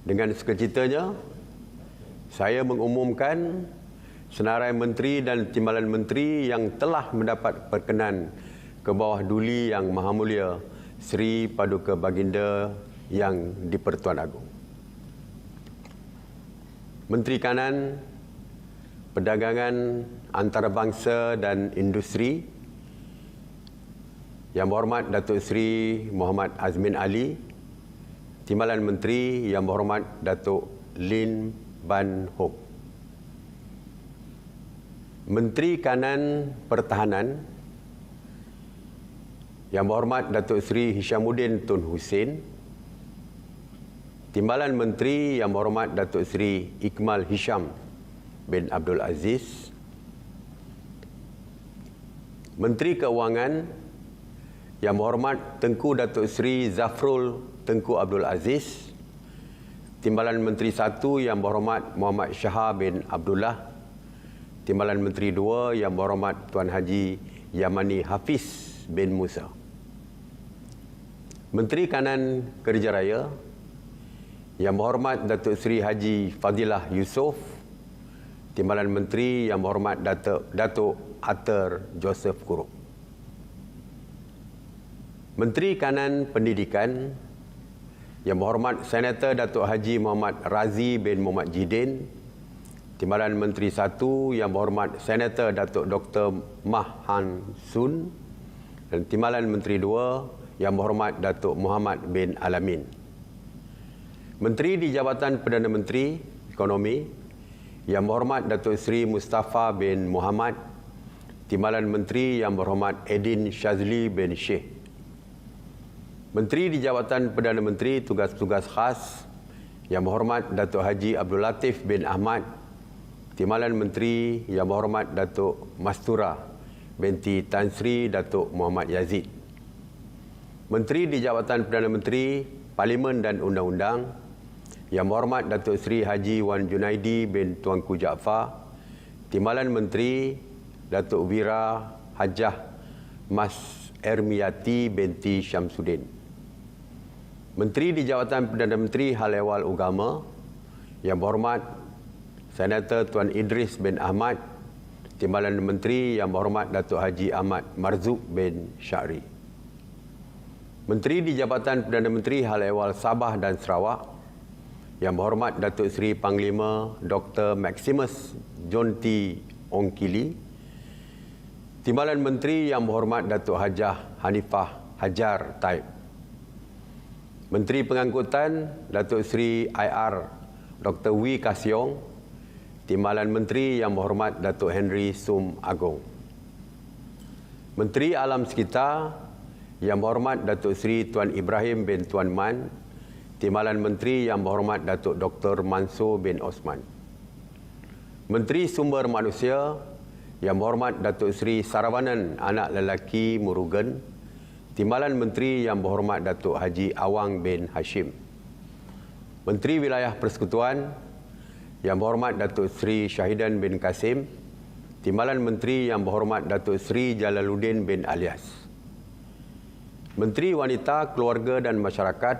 Dengan sukacitanya, saya mengumumkan senarai menteri dan timbalan menteri yang telah mendapat perkenan ke bawah duli Yang Maha Mulia Seri Paduka Baginda Yang di-Pertuan Agong. Menteri Kanan, Perdagangan Antarabangsa dan Industri, Yang Berhormat Datuk Seri Muhammad Azmin Ali, Timbalan Menteri Yang Berhormat Datuk Lin Ban Hop. Menteri Kanan Pertahanan, Yang Berhormat Datuk Seri Hishamuddin Tun Hussein, Timbalan Menteri Yang Berhormat Datuk Seri Ikmal Hisham bin Abdul Aziz, Menteri Keuangan Yang Berhormat Tengku Datuk Seri Zafrul Tengku Abdul Aziz, Timbalan Menteri 1 Yang Berhormat Muhammad Shah bin Abdullah, Timbalan Menteri 2 Yang Berhormat Tuan Haji Yamani Hafiz bin Musa. Menteri Kanan Kerja Raya Yang Berhormat Datuk Seri Haji Fadilah Yusof, Timbalan Menteri Yang Berhormat Datuk Ater Joseph Kuruk. Menteri Kanan Pendidikan Yang Berhormat Senator Datuk Haji Muhammad Razi bin Muhammad Jidin, Timbalan Menteri 1 Yang Berhormat Senator Datuk Dr. Mah Han Sun, dan Timbalan Menteri 2 Yang Berhormat Datuk Muhammad bin Alamin. Menteri di Jabatan Perdana Menteri Ekonomi Yang Berhormat Datuk Seri Mustafa bin Muhammad, Timbalan Menteri Yang Berhormat Edin Shazli bin Sheikh. Menteri di Jabatan Perdana Menteri Tugas-Tugas Khas Yang Berhormat Datuk Haji Abdul Latif bin Ahmad, Timbalan Menteri Yang Berhormat Datuk Mastura binti Tan Sri Datuk Muhammad Yazid. Menteri di Jabatan Perdana Menteri Parlimen dan Undang-Undang Yang Berhormat Datuk Seri Haji Wan Junaidi bin Tuanku Jaafar, Timbalan Menteri Datuk Wira Hajah Mas Ermiyati binti Syamsuddin. Menteri di Jabatan Perdana Menteri Hal Ehwal Agama Yang Berhormat Senator Tuan Idris bin Ahmad, Timbalan Menteri Yang Berhormat Datuk Haji Ahmad Marzuq bin Syahri. Menteri di Jabatan Perdana Menteri Hal Ehwal Sabah dan Sarawak Yang Berhormat Datuk Seri Panglima Dr. Maximus John T. Ongkili, Timbalan Menteri Yang Berhormat Datuk Hajah Hanifah Hajar Taib. Menteri Pengangkutan Datuk Seri IR Dr. Wee Kasiong, Timbalan Menteri Yang Berhormat Datuk Henry Sum Agong. Menteri Alam Sekitar Yang Berhormat Datuk Seri Tuan Ibrahim bin Tuan Man, Timbalan Menteri Yang Berhormat Datuk Dr. Mansur bin Osman. Menteri Sumber Manusia Yang Berhormat Datuk Seri Saravanan Anak Lelaki Murugan, Timbalan Menteri Yang Berhormat Datuk Haji Awang bin Hashim. Menteri Wilayah Persekutuan Yang Berhormat Datuk Seri Syahidan bin Kasim, Timbalan Menteri Yang Berhormat Datuk Seri Jalaluddin bin Alias. Menteri Wanita, Keluarga dan Masyarakat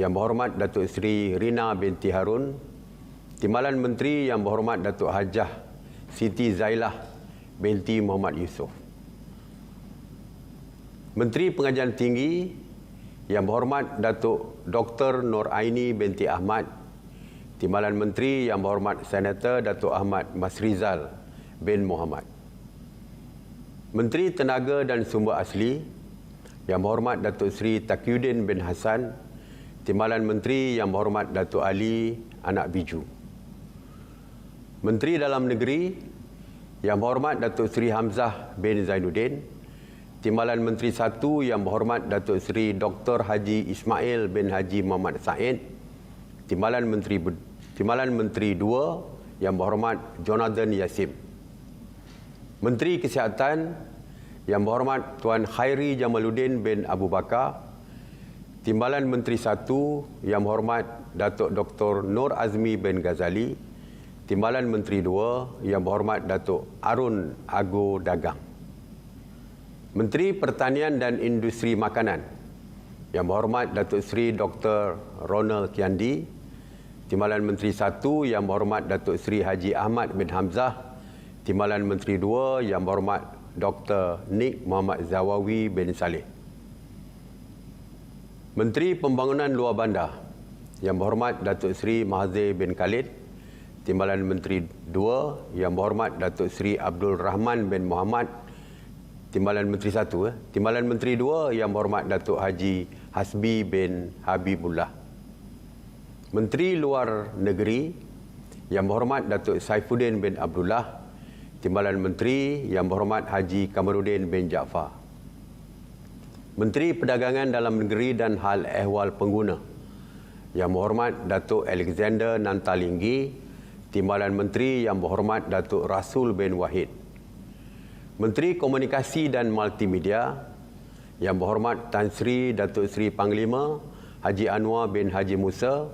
Yang Berhormat Datuk Seri Rina binti Harun, Timbalan Menteri Yang Berhormat Datuk Hajah Siti Zailah binti Muhammad Yusof. Menteri Pengajian Tinggi Yang Berhormat Datuk Dr. Nur Aini binti Ahmad, Timbalan Menteri Yang Berhormat Senator Datuk Ahmad Masrizal bin Muhammad. Menteri Tenaga dan Sumber Asli Yang Berhormat Datuk Seri Taqiyuddin bin Hassan, Timbalan Menteri Yang Berhormat Datuk Ali Anak Biju. Menteri Dalam Negeri Yang Berhormat Datuk Seri Hamzah bin Zainuddin, Timbalan Menteri 1 Yang Berhormat Datuk Seri Dr. Haji Ismail bin Haji Muhammad Said, Timbalan Menteri 2 Yang Berhormat Jonathan Yassim. Menteri Kesihatan Yang Berhormat Tuan Khairi Jamaluddin bin Abu Bakar, Timbalan Menteri 1 Yang Berhormat Datuk Dr. Nur Azmi bin Ghazali, Timbalan Menteri 2 Yang Berhormat Datuk Arun Ago Dagang. Menteri Pertanian dan Industri Makanan Yang Berhormat Datuk Seri Dr. Ronald Kiandi, Timbalan Menteri 1 Yang Berhormat Datuk Seri Haji Ahmad bin Hamzah, Timbalan Menteri 2 Yang Berhormat Dr. Nik Muhammad Zawawi bin Saleh. Menteri Pembangunan Luar Bandar Yang Berhormat Datuk Seri Mahathir bin Khalid, Timbalan Menteri 2 Yang Berhormat Datuk Seri Abdul Rahman bin Muhammad, Timbalan Menteri 1 Timbalan Menteri 2 Yang Berhormat Datuk Haji Hasbi bin Habibullah. Menteri Luar Negeri Yang Berhormat Datuk Saifuddin bin Abdullah, Timbalan Menteri Yang Berhormat Haji Kamarudin bin Jaafar. Menteri Perdagangan Dalam Negeri dan Hal Ehwal Pengguna Yang Berhormat Datuk Alexander Nantalinggi, Timbalan Menteri Yang Berhormat Datuk Rasul bin Wahid. Menteri Komunikasi dan Multimedia Yang Berhormat Tan Sri Datuk Seri Panglima Haji Anwar bin Haji Musa,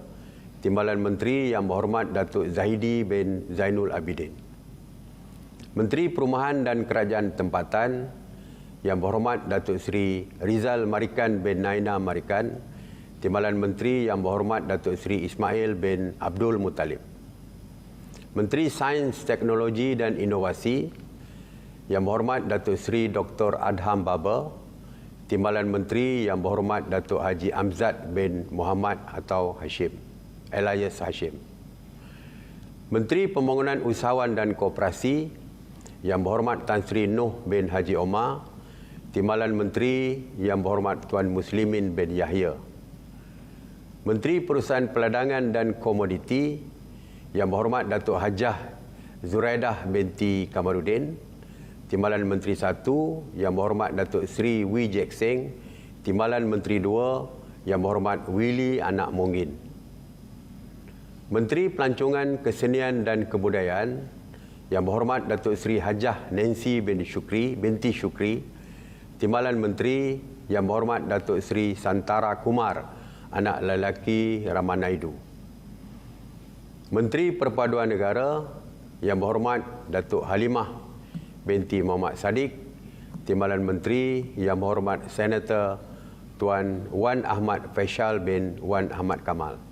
Timbalan Menteri Yang Berhormat Datuk Zahidi bin Zainul Abidin. Menteri Perumahan dan Kerajaan Tempatan Yang Berhormat Datuk Seri Rizal Marikan bin Naina Marikan, Timbalan Menteri Yang Berhormat Datuk Seri Ismail bin Abdul Muttalib. Menteri Sains, Teknologi dan Inovasi Yang Berhormat Datuk Seri Dr. Adham Baba, Timbalan Menteri Yang Berhormat Datuk Haji Amzad bin Muhammad atau Hashim, Elias Hashim. Menteri Pembangunan Usahawan dan Koperasi Yang Berhormat Tan Sri Noh bin Haji Omar, Timbalan Menteri Yang Berhormat Tuan Muslimin bin Yahya. Menteri Perusahaan Peladangan dan Komoditi Yang Berhormat Datuk Hajah Zuraidah binti Kamarudin, Timbalan Menteri 1 Yang Berhormat Datuk Seri Wee Jek Seng, Timbalan Menteri 2 Yang Berhormat Willy Anak Mongin. Menteri Pelancongan, Kesenian dan Kebudayaan Yang Berhormat Datuk Seri Hajah Nancy binti Syukri, Timbalan Menteri Yang Berhormat Datuk Seri Santara Kumar, anak lelaki Ramanaidu. Menteri Perpaduan Negara Yang Berhormat Datuk Halimah binti Muhammad Sadiq, Timbalan Menteri Yang Berhormat Senator Tuan Wan Ahmad Faisal bin Wan Ahmad Kamal.